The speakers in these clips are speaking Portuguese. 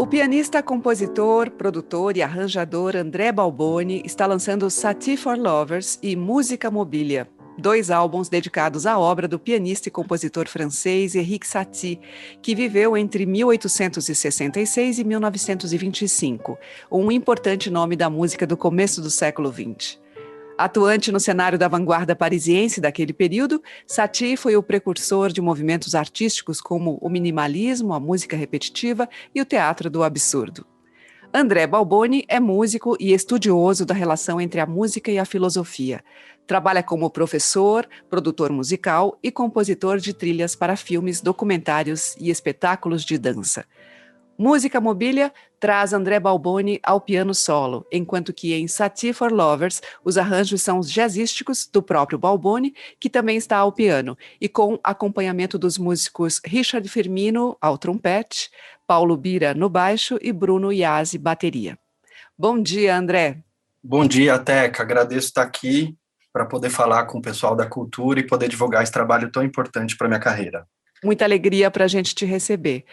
O pianista, compositor, produtor e arranjador André Balboni está lançando Satie for Lovers e Música Mobília, dois álbuns dedicados à obra do pianista e compositor francês Erik Satie, que viveu entre 1866 e 1925, um importante nome da música do começo do século XX. Atuante no cenário da vanguarda parisiense daquele período, Satie foi o precursor de movimentos artísticos como o minimalismo, a música repetitiva e o teatro do absurdo. André Balboni é músico e estudioso da relação entre a música e a filosofia. Trabalha como professor, produtor musical e compositor de trilhas para filmes, documentários e espetáculos de dança. Música Mobília traz André Balboni ao piano solo, enquanto que em Satie for Lovers os arranjos são os jazzísticos do próprio Balboni, que também está ao piano, e com acompanhamento dos músicos Richard Firmino ao trompete, Paulo Bira no baixo e Bruno Iazzi bateria. Bom dia, André. Bom dia, Teca. Agradeço estar aqui para poder falar com o pessoal da cultura e poder divulgar esse trabalho tão importante para a minha carreira. Muita alegria para a gente te receber.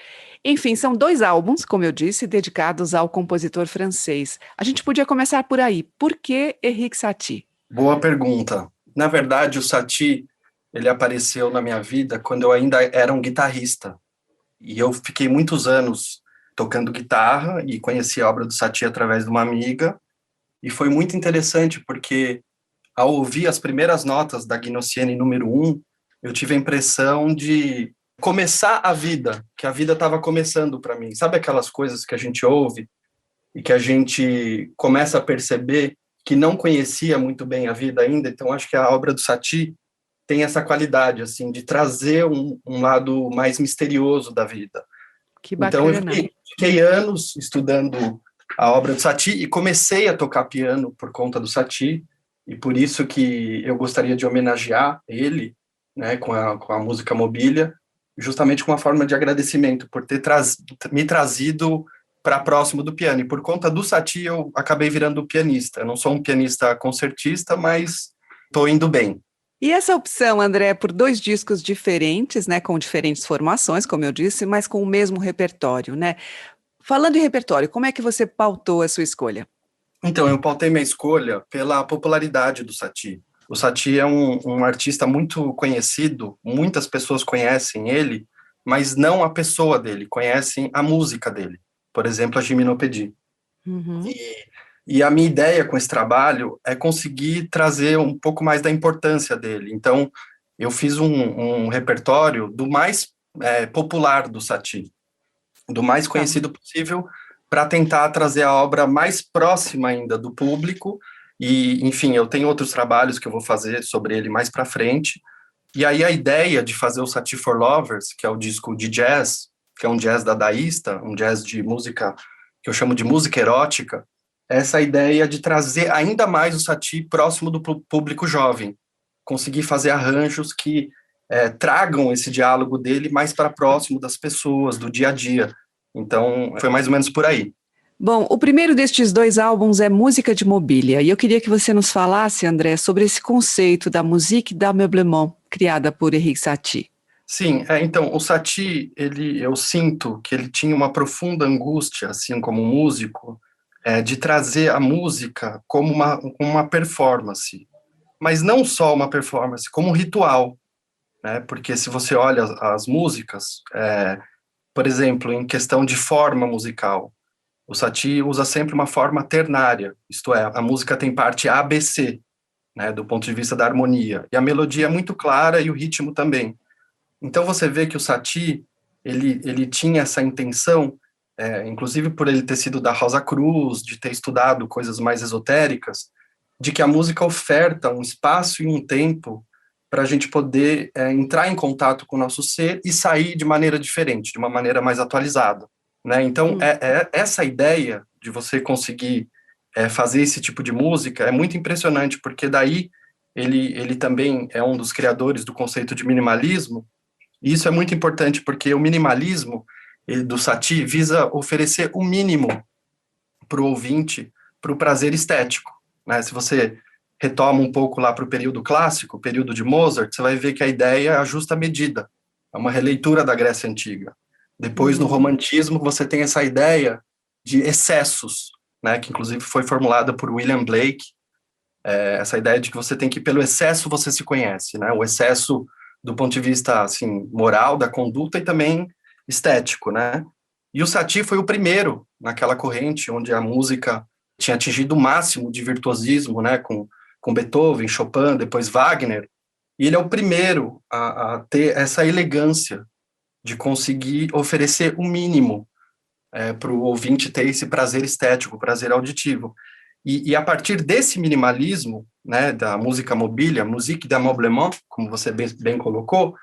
Enfim, são dois álbuns, como eu disse, dedicados ao compositor francês. A gente podia começar por aí. Por que Erik Satie? Boa pergunta. Na verdade, o Satie, ele apareceu na minha vida quando eu ainda era um guitarrista. E eu fiquei muitos anos tocando guitarra e conheci a obra do Satie através de uma amiga. E foi muito interessante porque, ao ouvir as primeiras notas da Gnosiene número 1, eu tive a impressão de começar a vida, que a vida estava começando para mim. Sabe aquelas coisas que a gente ouve e que a gente começa a perceber que não conhecia muito bem a vida ainda? Então, acho que a obra do Satie tem essa qualidade, assim, de trazer um lado mais misterioso da vida. Que bacana. Então, eu fiquei anos estudando a obra do Satie e comecei a tocar piano por conta do Satie, e por isso que eu gostaria de homenagear ele, né, com a Música Mobília, justamente com uma forma de agradecimento por ter me trazido para próximo do piano. E por conta do Satie, eu acabei virando pianista. Eu não sou um pianista concertista, mas estou indo bem. E essa opção, André, por dois discos diferentes, né, com diferentes formações, como eu disse, mas com o mesmo repertório, né? Falando em repertório, como é que você pautou a sua escolha? Então, eu pautei minha escolha pela popularidade do Satie. O Satie é um artista muito conhecido, muitas pessoas conhecem ele, mas não a pessoa dele, conhecem a música dele. Por exemplo, a Gymnopédie. Uhum. E a minha ideia com esse trabalho é conseguir trazer um pouco mais da importância dele. Então, eu fiz um repertório do mais popular do Satie, do mais conhecido possível, para tentar trazer a obra mais próxima ainda do público. E, enfim, eu tenho outros trabalhos que eu vou fazer sobre ele mais para frente. E aí a ideia de fazer o Satie for Lovers, que é o disco de jazz, que é um jazz dadaísta, um jazz de música que eu chamo de música erótica, é essa ideia de trazer ainda mais o Satie próximo do público jovem, conseguir fazer arranjos que tragam esse diálogo dele mais para próximo das pessoas, do dia a dia. Então, foi mais ou menos por aí. Bom, o primeiro destes dois álbuns é Música de Mobília, e eu queria que você nos falasse, André, sobre esse conceito da musique d'ameublement, criada por Erik Satie. Sim, então, o Satie, eu sinto que ele tinha uma profunda angústia, assim como músico, de trazer a música como uma performance, mas não só uma performance, como um ritual, né? Porque se você olha as músicas, por exemplo, em questão de forma musical, o Satie usa sempre uma forma ternária, isto é, a música tem parte A, B, C, né, do ponto de vista da harmonia, e a melodia é muito clara e o ritmo também. Então você vê que o Satie, ele tinha essa intenção, inclusive por ele ter sido da Rosa Cruz, de ter estudado coisas mais esotéricas, de que a música oferta um espaço e um tempo para a gente poder entrar em contato com o nosso ser e sair de maneira diferente, de uma maneira mais atualizada, né? Então, essa ideia de você conseguir fazer esse tipo de música é muito impressionante, porque daí ele também é um dos criadores do conceito de minimalismo, e isso é muito importante, porque o minimalismo do Satie visa oferecer o mínimo para o ouvinte, para o prazer estético, né? Se você retoma um pouco lá para o período clássico, o período de Mozart, você vai ver que a ideia é a justa medida, é uma releitura da Grécia Antiga. Depois, no Uhum. romantismo, você tem essa ideia de excessos, né, que inclusive foi formulada por William Blake, essa ideia de que você tem que, pelo excesso, você se conhece, né, o excesso do ponto de vista, assim, moral, da conduta e também estético, né. E o Satie foi o primeiro naquela corrente onde a música tinha atingido o máximo de virtuosismo, né, com Beethoven, Chopin, depois Wagner, e ele é o primeiro a ter essa elegância de conseguir oferecer o mínimo para o ouvinte ter esse prazer estético, prazer auditivo. E a partir desse minimalismo, né, da música mobília, musique d'ameublement, como você bem colocou,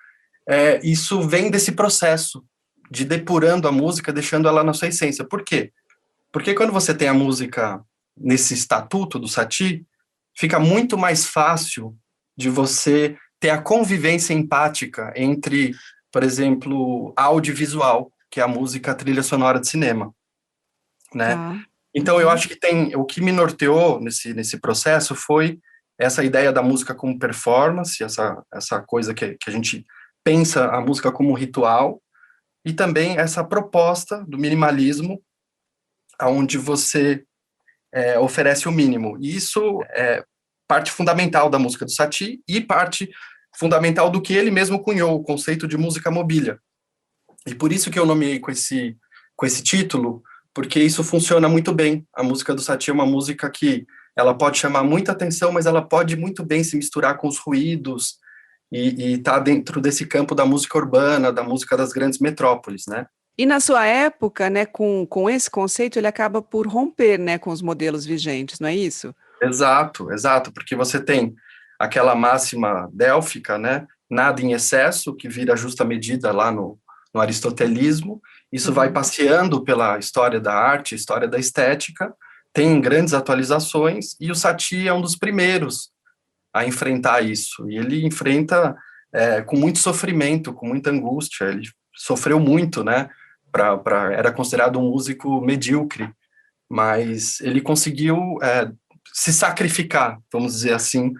isso vem desse processo de depurando a música, deixando ela na sua essência. Por quê? Porque quando você tem a música nesse estatuto do Satie, fica muito mais fácil de você ter a convivência empática entre, por exemplo, audiovisual, que é a música a trilha sonora de cinema, né? Tá. Então eu Uhum. acho que o que me norteou nesse processo foi essa ideia da música como performance, essa coisa que a gente pensa a música como um ritual, e também essa proposta do minimalismo, onde você oferece o mínimo. E isso é parte fundamental da música do Satie e parte fundamental do que ele mesmo cunhou, o conceito de música mobília. E por isso que eu nomeei com esse título, porque isso funciona muito bem. A música do Satie é uma música que ela pode chamar muita atenção, mas ela pode muito bem se misturar com os ruídos e tá dentro desse campo da música urbana, da música das grandes metrópoles, né? E na sua época, né, com esse conceito, ele acaba por romper, né, com os modelos vigentes, não é isso? Exato, exato, porque você tem aquela máxima délfica, né? Nada em excesso, que vira justa medida lá no aristotelismo. Isso vai Uhum. passeando pela história da arte, história da estética, tem grandes atualizações, e o Satie é um dos primeiros a enfrentar isso. E ele enfrenta com muito sofrimento, com muita angústia. Ele sofreu muito, né? Era considerado um músico medíocre, mas ele conseguiu se sacrificar, vamos dizer assim,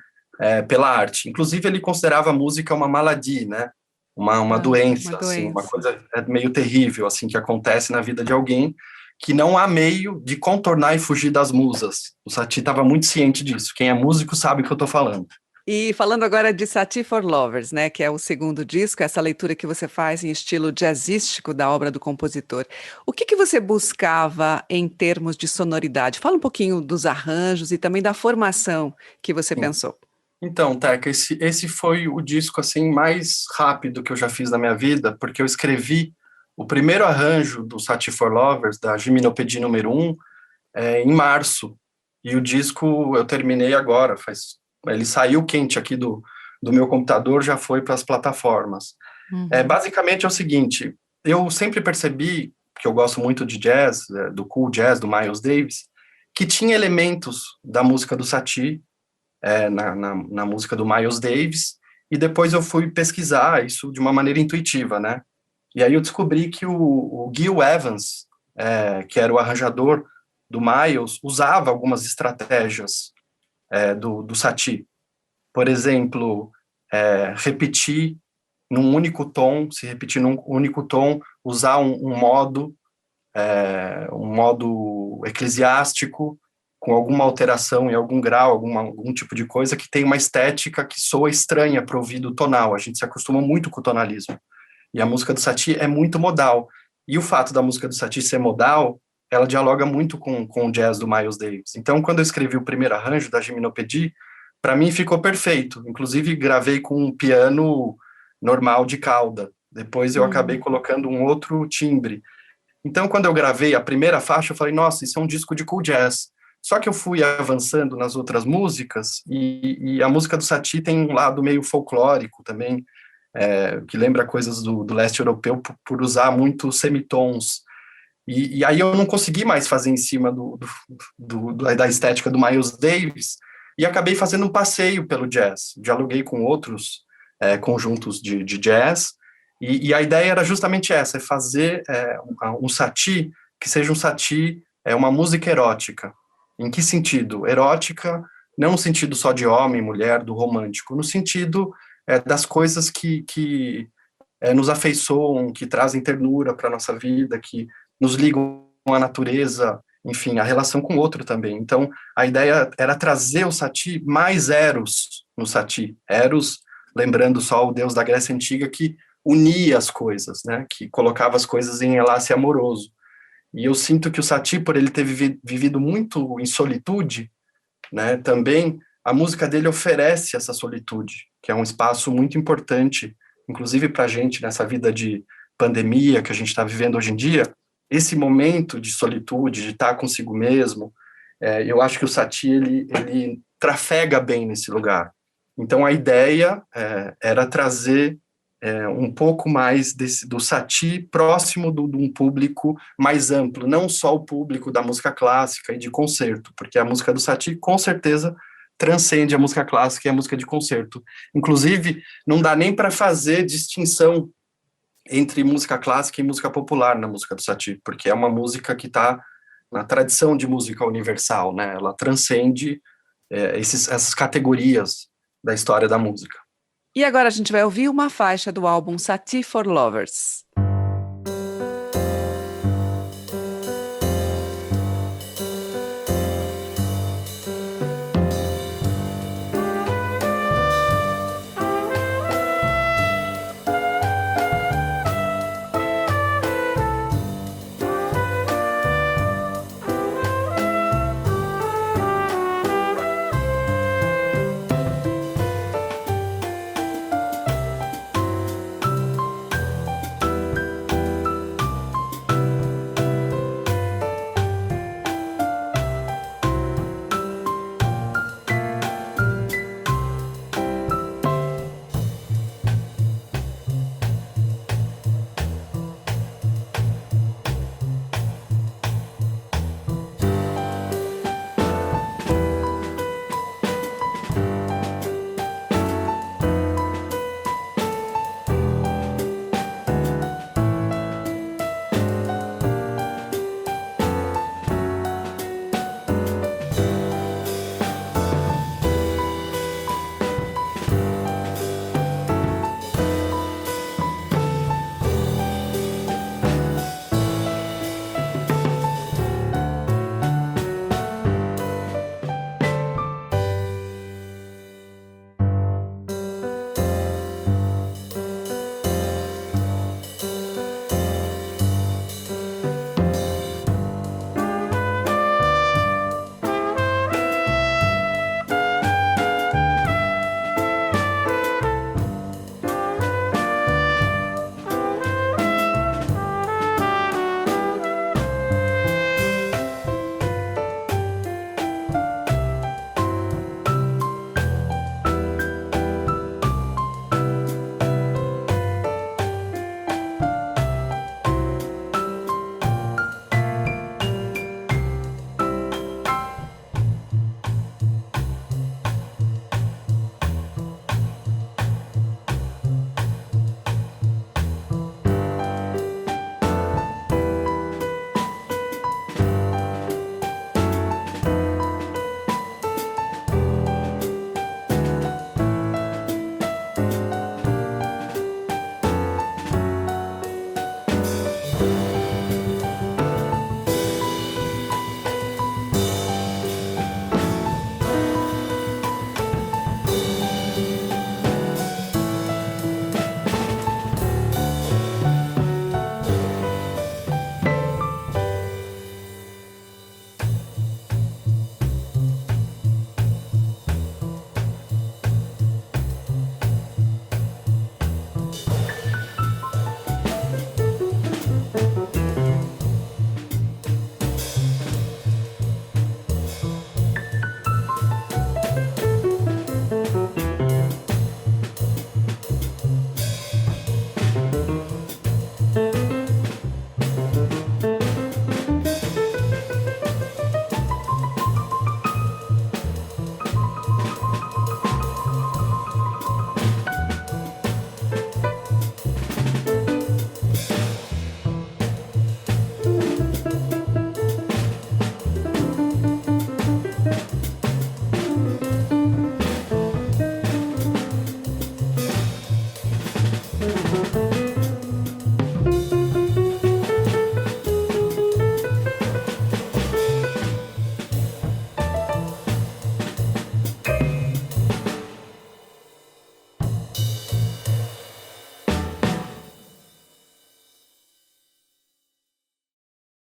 pela arte. Inclusive, ele considerava a música uma maladie, né? Uma Ah, uma doença, assim, uma doença. coisa meio terrível, assim, que acontece na vida de alguém que não há meio de contornar e fugir das musas. O Satie estava muito ciente disso. Quem é músico sabe o que eu estou falando. E falando agora de Satie for Lovers, né, que é o segundo disco, essa leitura que você faz em estilo jazzístico da obra do compositor. O que que você buscava em termos de sonoridade? Fala um pouquinho dos arranjos e também da formação que você Sim. pensou. Então, Teca, esse foi o disco assim mais rápido que eu já fiz na minha vida, porque eu escrevi o primeiro arranjo do Satie for Lovers, da Gimnopédie número 1, em março. E o disco eu terminei agora, ele saiu quente aqui do meu computador, já foi para as plataformas. Uhum. Basicamente é o seguinte, eu sempre percebi, que eu gosto muito de jazz, do cool jazz, do Miles Davis, que tinha elementos da música do Satie, na música do Miles Davis, e depois eu fui pesquisar isso de uma maneira intuitiva, né? E aí eu descobri que o Gil Evans, que era o arranjador do Miles, usava algumas estratégias do Satie. Por exemplo, repetir num único tom, se repetir num único tom, usar um modo eclesiástico, com alguma alteração em algum grau, algum tipo de coisa que tem uma estética que soa estranha para o ouvido tonal. A gente se acostuma muito com o tonalismo. E a música do Satie é muito modal. E o fato da música do Satie ser modal, ela dialoga muito com o jazz do Miles Davis. Então, quando eu escrevi o primeiro arranjo da Gimnopédie, para mim ficou perfeito. Inclusive, gravei com um piano normal de cauda. Depois eu acabei Uhum. colocando um outro timbre. Então, quando eu gravei a primeira faixa, eu falei, nossa, isso é um disco de cool jazz. Só que eu fui avançando nas outras músicas, e a música do Satie tem um lado meio folclórico também, que lembra coisas do leste europeu por usar muito semitons. E aí eu não consegui mais fazer em cima da estética do Miles Davis, e acabei fazendo um passeio pelo jazz. Dialoguei com outros conjuntos de jazz, e a ideia era justamente essa, é fazer um Satie que seja um Satie, uma música erótica. Em que sentido? Erótica, não no sentido só de homem, mulher, do romântico, no sentido das coisas que nos afeiçoam, que trazem ternura para a nossa vida, que nos ligam à natureza, enfim, a relação com o outro também. Então, a ideia era trazer o Sati mais Eros no Sati. Eros, lembrando só o deus da Grécia Antiga, que unia as coisas, né? Que colocava as coisas em enlace amoroso. E eu sinto que o Sati, por ele ter vivido muito em solitude, né? Também a música dele oferece essa solitude, que é um espaço muito importante, inclusive para a gente nessa vida de pandemia que a gente está vivendo hoje em dia. Esse momento de solitude, de estar consigo mesmo, eu acho que o Sati ele trafega bem nesse lugar. Então a ideia era trazer um pouco mais do Sati próximo de um público mais amplo, não só o público da música clássica e de concerto, porque a música do Sati, com certeza, transcende a música clássica e a música de concerto. Inclusive, não dá nem para fazer distinção entre música clássica e música popular na música do Sati, porque é uma música que está na tradição de música universal, né? Ela transcende essas categorias da história da música. E agora a gente vai ouvir uma faixa do álbum Sati for Lovers.